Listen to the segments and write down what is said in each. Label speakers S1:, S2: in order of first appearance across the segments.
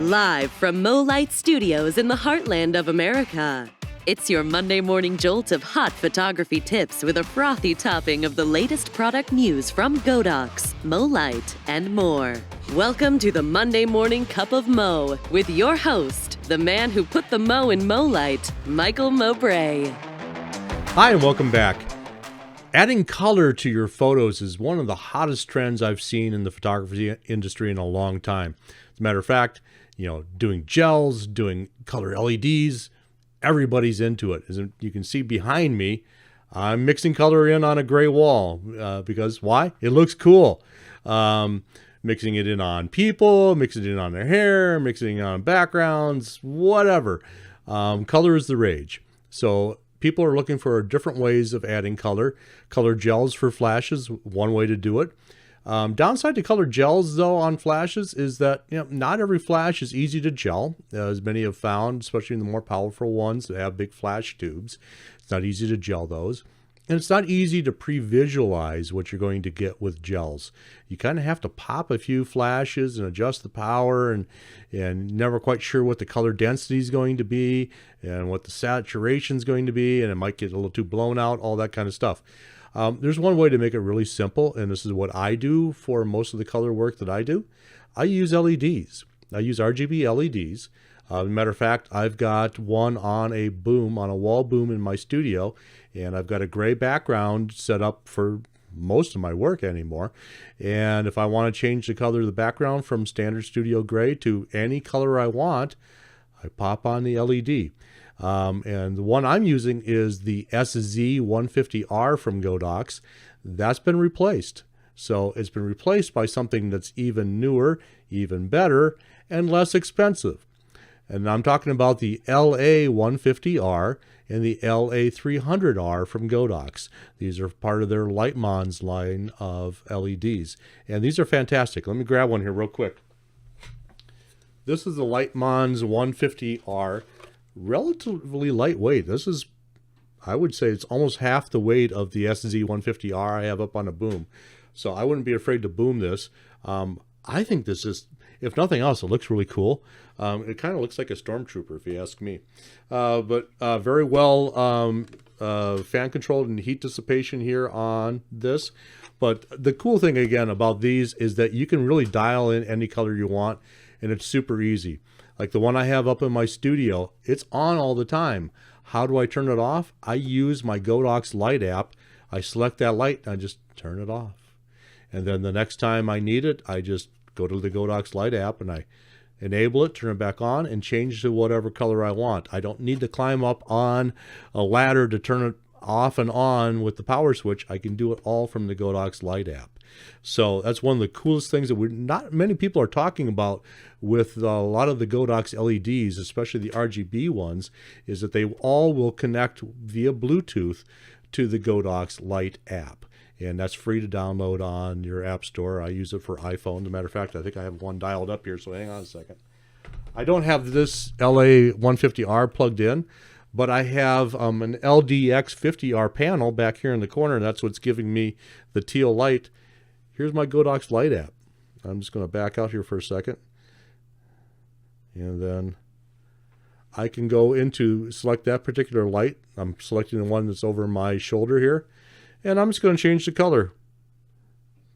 S1: Live from MoLight Studios in the heartland of America. It's your Monday morning jolt of hot photography tips with a frothy topping of the latest product news from Godox, MoLight, and more. Welcome to the Monday Morning Cup of Mo with your host, the man who put the Mo in MoLight, Michael Mowbray.
S2: Hi, and welcome back. Adding color to your photos is one of the hottest trends I've seen in the photography industry in a long time. As a matter of fact, doing gels, doing color LEDs, everybody's into it. As you can see behind me, I'm mixing color in on a gray wall because why? It looks cool. Mixing it in on people, mixing it in on their hair, mixing it on backgrounds, whatever. Color is the rage. So people are looking for different ways of adding color. Color gels for flashes, one way to do it. Downside to color gels, though, on flashes is that not every flash is easy to gel, as many have found, especially in the more powerful ones that have big flash tubes. It's not easy to gel those. And it's not easy to pre-visualize what you're going to get with gels. You kind of have to pop a few flashes and adjust the power and never quite sure what the color density is going to be and what the saturation is going to be, and it might get a little too blown out, all that kind of stuff. There's one way to make it really simple, and this is what I do for most of the color work that I do. I use LEDs. I use RGB LEDs. As a matter of fact, I've got one on a boom, on a wall boom in my studio, and I've got a gray background set up for most of my work anymore. And if I want to change the color of the background from standard studio gray to any color I want, I pop on the LED. And the one I'm using is the SZ150R from Godox. That's been replaced. So it's been replaced by something that's even newer, even better, and less expensive. And I'm talking about the LA150R and the LA300R from Godox. These are part of their Litemons line of LEDs. And these are fantastic. Let me grab one here real quick. This is the Litemons 150R. Relatively lightweight. This is, I would say, it's almost half the weight of the SZ150R I have up on a boom. So I wouldn't be afraid to boom this. I think this is, if nothing else, it looks really cool. It kind of looks like a stormtrooper, if you ask me. But very well fan controlled and heat dissipation here on this. But the cool thing, again, about these is that you can really dial in any color you want, and it's super easy. Like the one I have up in my studio, it's on all the time. How do I turn it off? I use my Godox light app. I select that light and I just turn it off. And then the next time I need it, I just go to the Godox light app and I enable it, turn it back on, and change to whatever color I want. I don't need to climb up on a ladder to turn it off and on with the power switch. I can do it all from the Godox light app. So that's one of the coolest things that not many people are talking about with a lot of the Godox LEDs, especially the RGB ones, is that they all will connect via Bluetooth to the Godox Light app. And that's free to download on your app store. I use it for iPhone. As a matter of fact, I think I have one dialed up here, so hang on a second. I don't have this LA150R plugged in, but I have an LDX50R panel back here in the corner, and that's what's giving me the teal light. Here's my Godox Light app. I'm just going to back out here for a second. And then I can go into select that particular light. I'm selecting the one that's over my shoulder here. And I'm just going to change the color.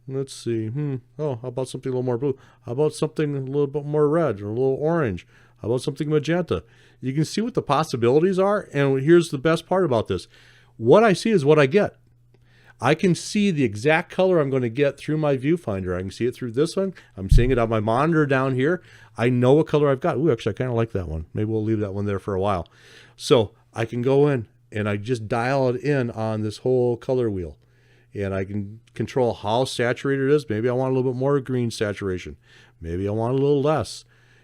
S2: Let's see. Oh, how about something a little more blue? How about something a little bit more red or a little orange? How about something magenta? You can see what the possibilities are. And here's the best part about this. What I see is what I get. I can see the exact color I'm going to get through my viewfinder. I can see it through this one. I'm seeing it on my monitor down here. I know what color I've got. Ooh, actually, I kind of like that one. Maybe we'll leave that one there for a while. So I can go in and I just dial it in on this whole color wheel. And I can control how saturated it is. Maybe I want a little bit more green saturation. Maybe I want a little less.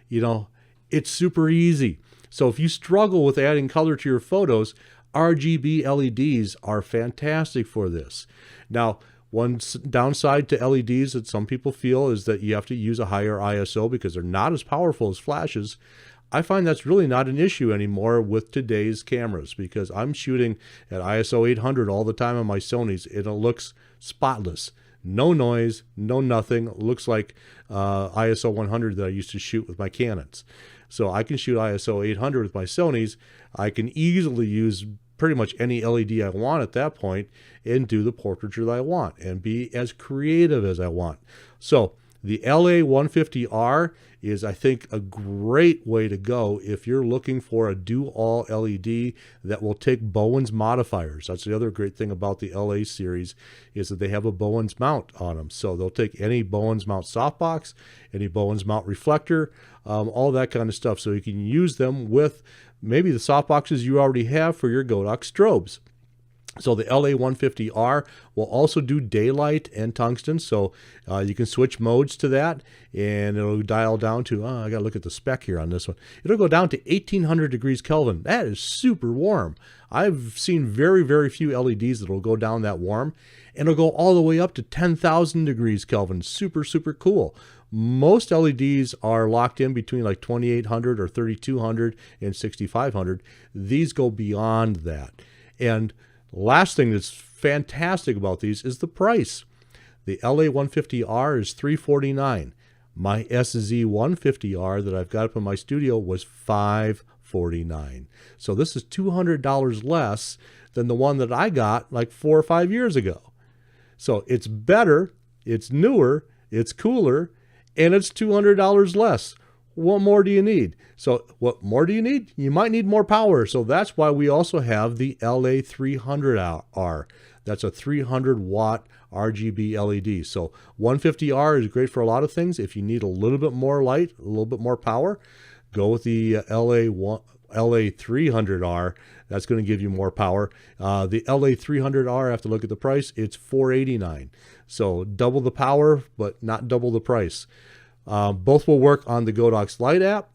S2: It's super easy. So if you struggle with adding color to your photos, RGB LEDs are fantastic for this. Now, one downside to LEDs that some people feel is that you have to use a higher ISO because they're not as powerful as flashes. I find that's really not an issue anymore with today's cameras because I'm shooting at ISO 800 all the time on my Sonys. It looks spotless. no noise, no nothing. It looks like ISO 100 that I used to shoot with my Canons. So I can shoot ISO 800 with my Sonys. I can easily use pretty much any LED I want at that point and do the portraiture that I want and be as creative as I want. So the LA150R is, I think, a great way to go if you're looking for a do-all LED that will take Bowens modifiers. That's the other great thing about the LA series, is that they have a Bowens mount on them. So they'll take any Bowens mount softbox, any Bowens mount reflector, all that kind of stuff. So you can use them with maybe the softboxes you already have for your Godox strobes. So the LA150R will also do daylight and tungsten, so you can switch modes to that, and it'll dial down to, I got to look at the spec here on this one. It'll go down to 1800 degrees Kelvin. That is super warm. I've seen very, very few LEDs that will go down that warm, and it'll go all the way up to 10,000 degrees Kelvin. Super, super cool. Most LEDs are locked in between like 2800 or 3200 and 6500. These go beyond that. And last thing that's fantastic about these is the price. The LA150R is $349. My SZ150R that I've got up in my studio was $549. So this is $200 less than the one that I got like 4 or 5 years ago. So it's better, it's newer, it's cooler, and it's $200 less. What more do you need? So what more do you need? You might need more power. So that's why we also have the LA300R. That's a 300 watt RGB LED. So 150R is great for a lot of things. If you need a little bit more light, a little bit more power, go with the LA300R. That's going to give you more power. The LA300R, I have to look at the price. It's $489. So double the power, but not double the price. Both will work on the Godox Light app.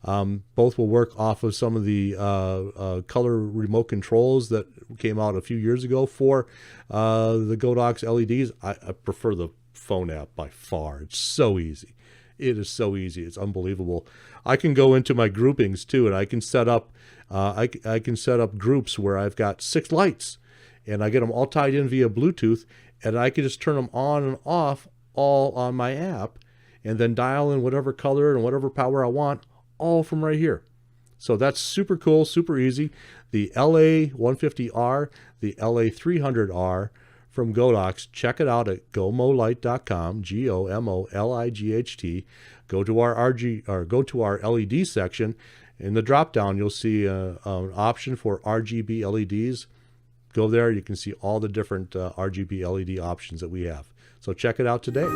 S2: Both will work off of some of the color remote controls that came out a few years ago for the Godox LEDs. I prefer the phone app by far. It's so easy. It is so easy. It's unbelievable. I can go into my groupings too, and I can set up I can set up groups where I've got 6 lights, and I get them all tied in via Bluetooth, and I can just turn them on and off all on my app, and then dial in whatever color and whatever power I want, all from right here. So that's super cool, super easy. The LA150R, the LA300R from Godox. Check it out at gomolight.com, GOMOLIGHT. Go to our LED section. In the drop down, you'll see an option for RGB LEDs. Go there, you can see all the different RGB LED options that we have. So check it out today.